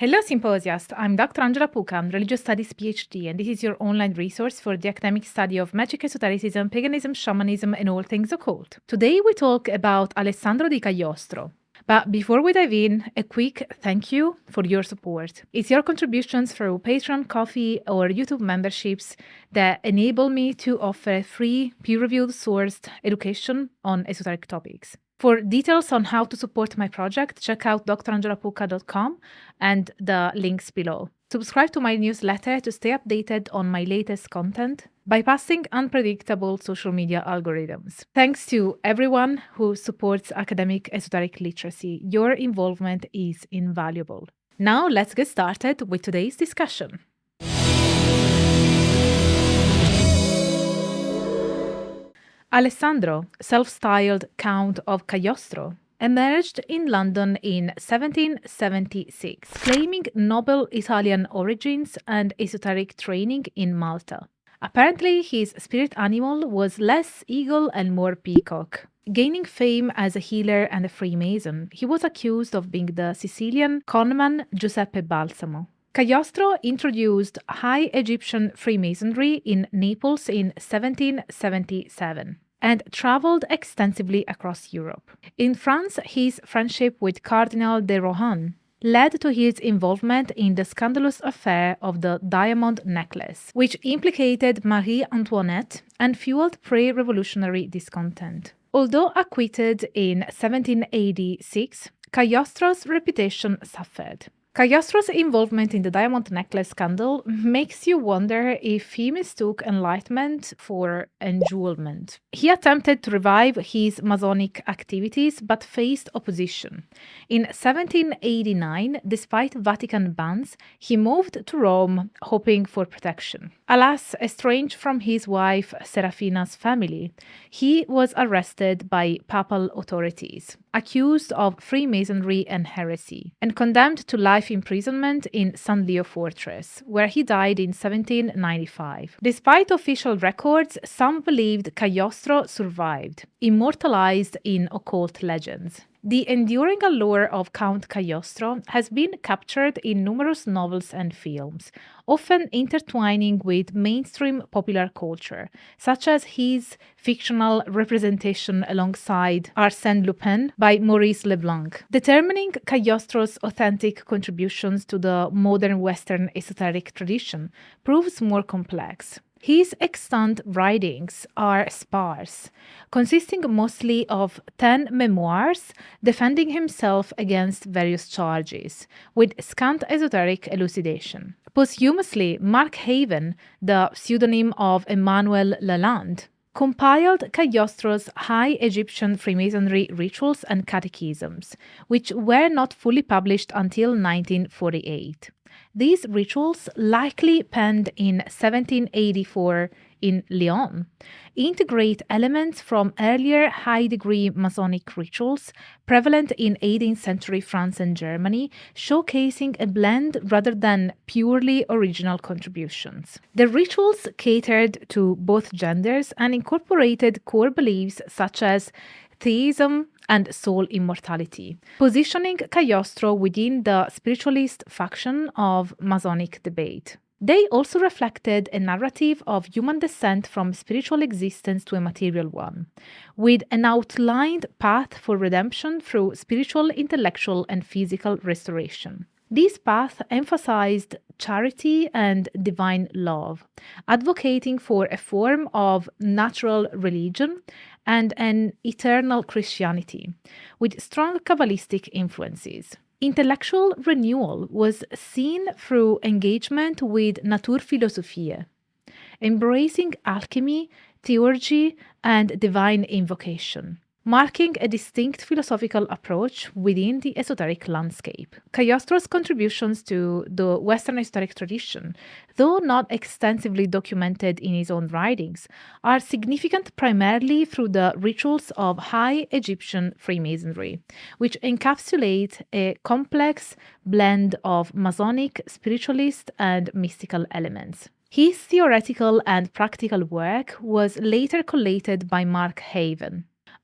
Hello, Symposiast. I'm Dr. Angela Puca, Religious Studies PhD, and this is your online resource for the academic study of magic, esotericism, paganism, shamanism, and all things occult. Today we talk about Alessandro di Cagliostro. But before we dive in, a quick thank you for your support. It's your contributions through Patreon, Coffee, or YouTube memberships that enable me to offer free, peer-reviewed sourced education on esoteric topics. For details on how to support my project, check out drangelapuca.com and the links below. Subscribe to my newsletter to stay updated on my latest content, bypassing unpredictable social media algorithms. Thanks to everyone who supports academic esoteric literacy. Your involvement is invaluable. Now let's get started with today's discussion. Alessandro, self-styled Count of Cagliostro, emerged in London in 1776, claiming noble Italian origins and esoteric training in Malta. Apparently, his spirit animal was less eagle and more peacock. Gaining fame as a healer and a Freemason, he was accused of being the Sicilian conman Giuseppe Balsamo. Cagliostro introduced High Egyptian Freemasonry in Naples in 1777 and traveled extensively across Europe. In France, his friendship with Cardinal de Rohan led to his involvement in the scandalous affair of the diamond necklace, which implicated Marie Antoinette and fueled pre-revolutionary discontent. Although acquitted in 1786, Cagliostro's reputation suffered. Cagliostro's involvement in the diamond necklace scandal makes you wonder if he mistook enlightenment for enjewelment. He attempted to revive his Masonic activities but faced opposition. In 1789, despite Vatican bans, he moved to Rome hoping for protection. Alas, estranged from his wife Serafina's family, he was arrested by papal authorities, accused of Freemasonry and heresy, and condemned to life imprisonment in San Leo Fortress, where he died in 1795. Despite official records, some believed Cagliostro survived, immortalized in occult legends. The enduring allure of Count Cagliostro has been captured in numerous novels and films, often intertwining with mainstream popular culture, such as his fictional representation alongside Arsène Lupin by Maurice Leblanc. Determining Cagliostro's authentic contributions to the modern Western esoteric tradition proves more complex. His extant writings are sparse, consisting mostly of 10 memoirs defending himself against various charges, with scant esoteric elucidation. Posthumously, Marc, the pseudonym of Emmanuel Lalande, compiled Cagliostro's High Egyptian Freemasonry rituals and catechisms, which were not fully published until 1948. These rituals, likely penned in 1784 in Lyon, integrate elements from earlier high-degree Masonic rituals prevalent in 18th century France and Germany, showcasing a blend rather than purely original contributions. The rituals catered to both genders and incorporated core beliefs such as theism and soul immortality, positioning Cagliostro within the spiritualist faction of Masonic debate. They also reflected a narrative of human descent from spiritual existence to a material one, with an outlined path for redemption through spiritual, intellectual, and physical restoration. This path emphasized charity and divine love, advocating for a form of natural religion and an eternal Christianity, with strong Kabbalistic influences. Intellectual renewal was seen through engagement with Naturphilosophie, embracing alchemy, theurgy, and divine invocation, marking a distinct philosophical approach within the esoteric landscape. Cagliostro's contributions to the Western esoteric tradition, though not extensively documented in his own writings, are significant primarily through the rituals of High Egyptian Freemasonry, which encapsulate a complex blend of Masonic, spiritualist, and mystical elements. His theoretical and practical work was later collated by Marc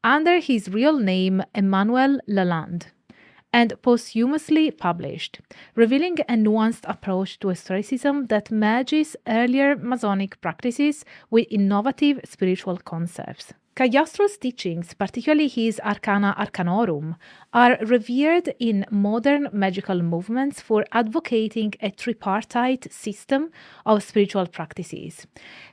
under his real name Emmanuel Lalande, and posthumously published, revealing a nuanced approach to esotericism that merges earlier Masonic practices with innovative spiritual concepts. Cagliostro's teachings, particularly his Arcana Arcanorum, are revered in modern magical movements for advocating a tripartite system of spiritual practices: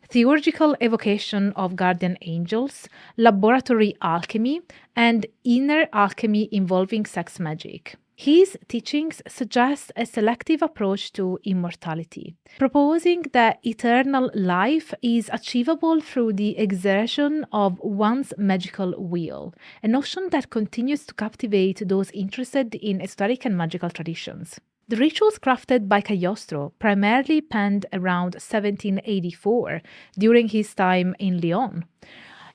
theurgical evocation of guardian angels, laboratory alchemy, and inner alchemy involving sex magic. His teachings suggest a selective approach to immortality, proposing that eternal life is achievable through the exertion of one's magical will, a notion that continues to captivate those interested in esoteric and magical traditions. The rituals crafted by Cagliostro, primarily penned around 1784 during his time in Lyon,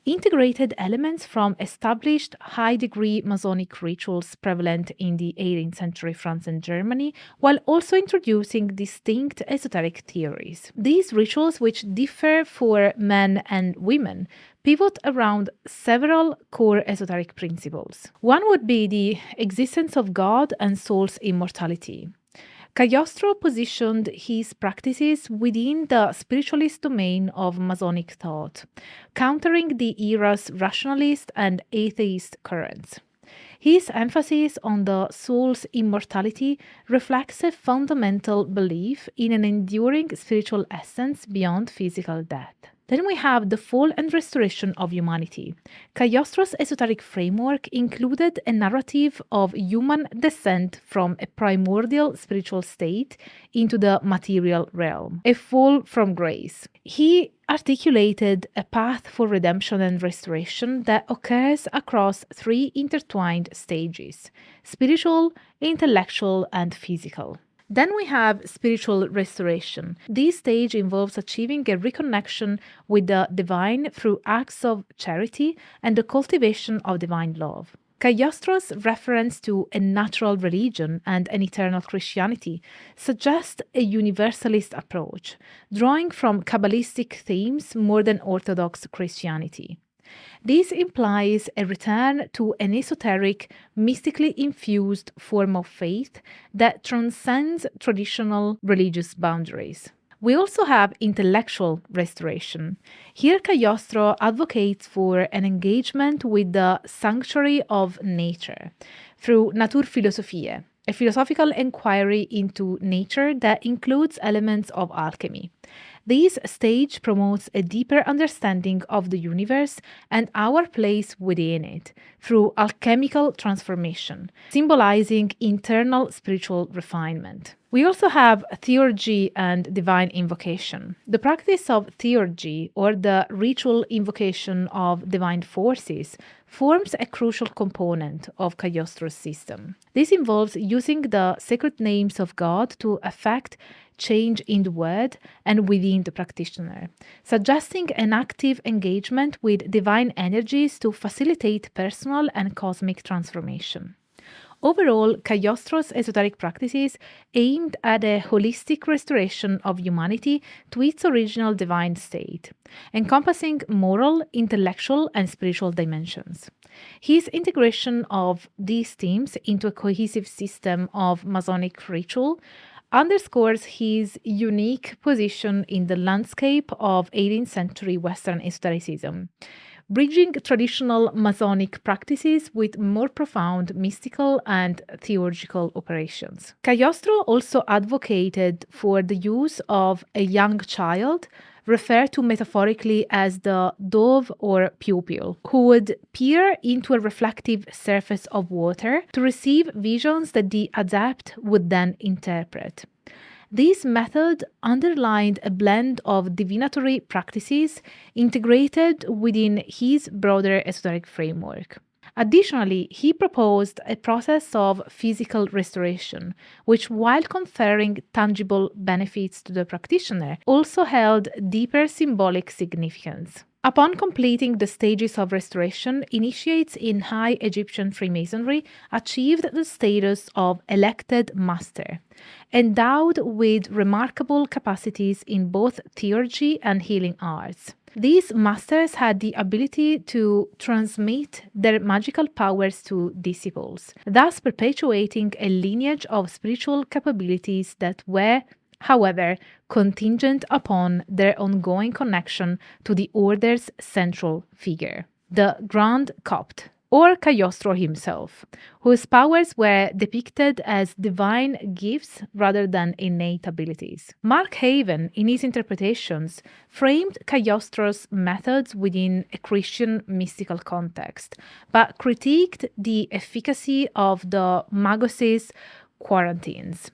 integrated elements from established high-degree Masonic rituals prevalent in the 18th century France and Germany, while also introducing distinct esoteric theories. These rituals, which differ for men and women, pivot around several core esoteric principles. One would be the existence of God and soul's immortality. Cagliostro positioned his practices within the spiritualist domain of Masonic thought, countering the era's rationalist and atheist currents. His emphasis on the soul's immortality reflects a fundamental belief in an enduring spiritual essence beyond physical death. Then we have the fall and restoration of humanity. Cagliostro's esoteric framework included a narrative of human descent from a primordial spiritual state into the material realm, a fall from grace. He articulated a path for redemption and restoration that occurs across three intertwined stages: spiritual, intellectual, and physical. Then we have spiritual restoration. This stage involves achieving a reconnection with the divine through acts of charity and the cultivation of divine love. Cagliostro's reference to a natural religion and an eternal Christianity suggests a universalist approach, drawing from Kabbalistic themes more than Orthodox Christianity. This implies a return to an esoteric, mystically infused form of faith that transcends traditional religious boundaries. We also have intellectual restoration. Here, Cagliostro advocates for an engagement with the sanctuary of nature through Naturphilosophie, a philosophical inquiry into nature that includes elements of alchemy. This stage promotes a deeper understanding of the universe and our place within it through alchemical transformation, symbolizing internal spiritual refinement. We also have Theurgy and divine invocation. The practice of Theurgy, or the ritual invocation of divine forces, forms a crucial component of Cagliostro's system. This involves using the sacred names of God to effect change in the world and within the practitioner, suggesting an active engagement with divine energies to facilitate personal and cosmic transformation. Overall, Cagliostro's esoteric practices aimed at a holistic restoration of humanity to its original divine state, encompassing moral, intellectual, and spiritual dimensions. His integration of these themes into a cohesive system of Masonic ritual underscores his unique position in the landscape of 18th century Western esotericism, bridging traditional Masonic practices with more profound mystical and theurgical operations. Cagliostro also advocated for the use of a young child, referred to metaphorically as the dove or pupil, who would peer into a reflective surface of water to receive visions that the adept would then interpret. This method underlined a blend of divinatory practices integrated within his broader esoteric framework. Additionally, he proposed a process of physical restoration, which, while conferring tangible benefits to the practitioner, also held deeper symbolic significance. Upon completing the stages of restoration, initiates in High Egyptian Freemasonry achieved the status of elected master, endowed with remarkable capacities in both theurgy and healing arts. These masters had the ability to transmit their magical powers to disciples, thus perpetuating a lineage of spiritual capabilities that were, however, contingent upon their ongoing connection to the order's central figure, the Grand Copt, or Cagliostro himself, whose powers were depicted as divine gifts rather than innate abilities. Marc Haven, in his interpretations, framed Cagliostro's methods within a Christian mystical context, but critiqued the efficacy of the Magos' quarantines,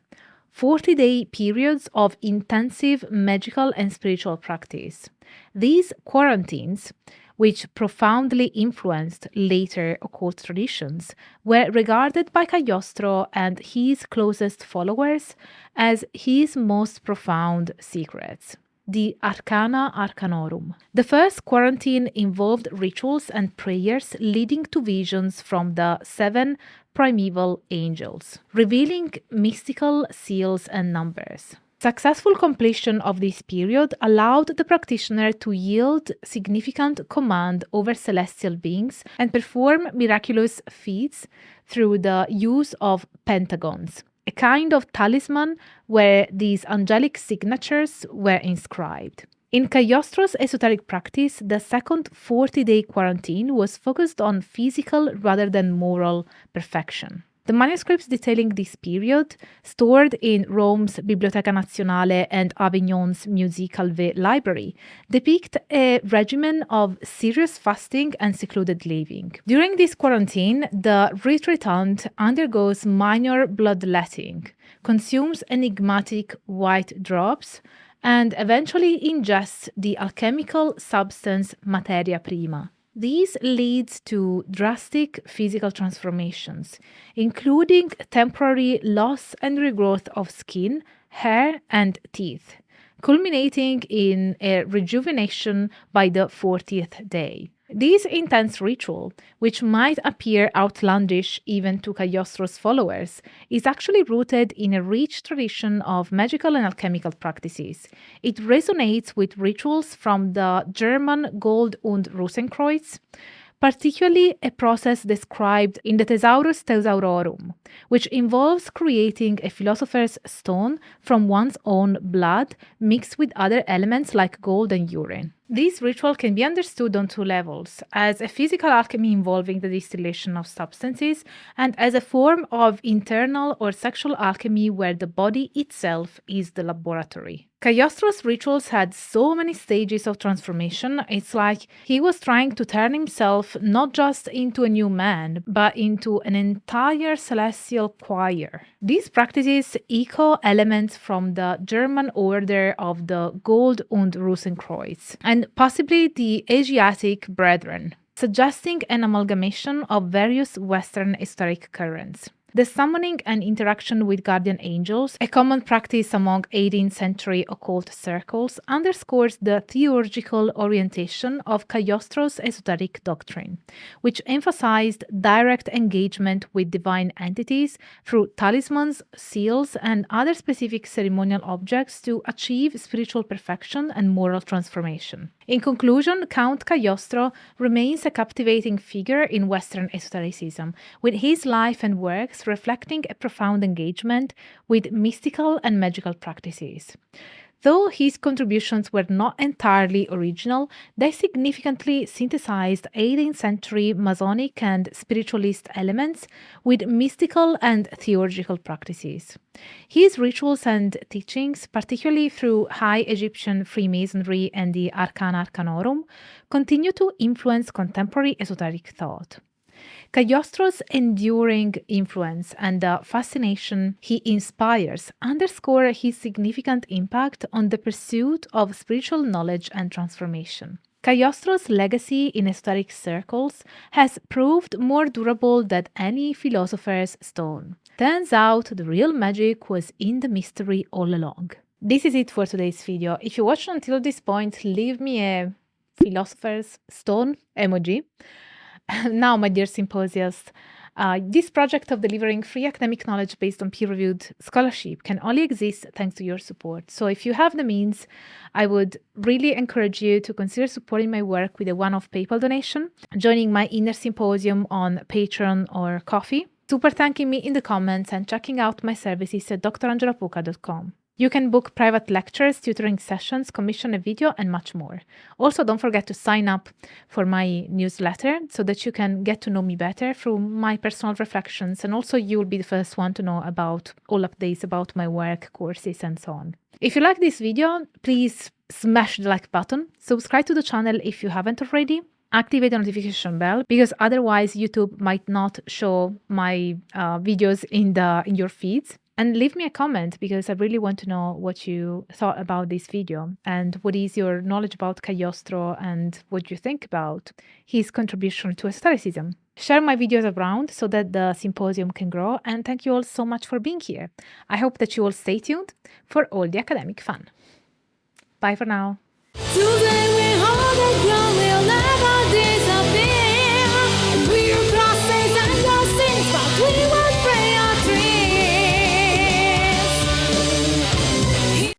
40-day periods of intensive magical and spiritual practice. These quarantines, which profoundly influenced later occult traditions, were regarded by Cagliostro and his closest followers as his most profound secrets, the Arcana Arcanorum. The first quarantine involved rituals and prayers leading to visions from the 7 primeval angels, revealing mystical seals and numbers. Successful completion of this period allowed the practitioner to yield significant command over celestial beings and perform miraculous feats through the use of pentagons, a kind of talisman where these angelic signatures were inscribed. In Cagliostro's esoteric practice, the second 40-day quarantine was focused on physical rather than moral perfection. The manuscripts detailing this period, stored in Rome's Biblioteca Nazionale and Avignon's Musée Calvet library, depict a regimen of serious fasting and secluded living. During this quarantine, the retreatant undergoes minor bloodletting, consumes enigmatic white drops, and eventually ingests the alchemical substance materia prima. These lead to drastic physical transformations, including temporary loss and regrowth of skin, hair, and teeth, culminating in a rejuvenation by the 40th day. This intense ritual, which might appear outlandish even to Cagliostro's followers, is actually rooted in a rich tradition of magical and alchemical practices. It resonates with rituals from the German Gold- und Rosenkreuz, particularly a process described in the Thesaurus Thesaurorum, which involves creating a philosopher's stone from one's own blood mixed with other elements like gold and urine. This ritual can be understood on 2 levels, as a physical alchemy involving the distillation of substances, and as a form of internal or sexual alchemy where the body itself is the laboratory. Cagliostro's rituals had so many stages of transformation, it's like he was trying to turn himself not just into a new man, but into an entire celestial choir. These practices echo elements from the German order of the Gold- und Rosenkreuz, and possibly the Asiatic Brethren, suggesting an amalgamation of various Western esoteric currents. The summoning and interaction with guardian angels, a common practice among 18th century occult circles, underscores the theurgical orientation of Cagliostro's esoteric doctrine, which emphasized direct engagement with divine entities through talismans, seals, and other specific ceremonial objects to achieve spiritual perfection and moral transformation. In conclusion, Count Cagliostro remains a captivating figure in Western esotericism, with his life and works reflecting a profound engagement with mystical and magical practices. Though his contributions were not entirely original, they significantly synthesized 18th century Masonic and spiritualist elements with mystical and theurgical practices. His rituals and teachings, particularly through High Egyptian Freemasonry and the Arcana Arcanorum, continue to influence contemporary esoteric thought. Cagliostro's enduring influence and the fascination he inspires underscore his significant impact on the pursuit of spiritual knowledge and transformation. Cagliostro's legacy in esoteric circles has proved more durable than any philosopher's stone. Turns out the real magic was in the mystery all along. This is it for today's video. If you watched until this point, leave me a philosopher's stone emoji. Now, my dear symposiast, This project of delivering free academic knowledge based on peer-reviewed scholarship can only exist thanks to your support. So if you have the means, I would really encourage you to consider supporting my work with a one-off PayPal donation, joining my inner symposium on Patreon or Ko-fi, super thanking me in the comments, and checking out my services at drangelapuca.com. You can book private lectures, tutoring sessions, commission a video, and much more. Also, don't forget to sign up for my newsletter so that you can get to know me better through my personal reflections, and also you will be the first one to know about all updates about my work, courses, and so on. If you like this video, please smash the like button, subscribe to the channel if you haven't already, activate the notification bell, because otherwise YouTube might not show my videos in your feeds. And leave me a comment, because I really want to know what you thought about this video and what is your knowledge about Cagliostro and what you think about his contribution to esotericism. Share my videos around so that the symposium can grow, and thank you all so much for being here. I hope that you all stay tuned for all the academic fun. Bye for now. Today we hold that your real life.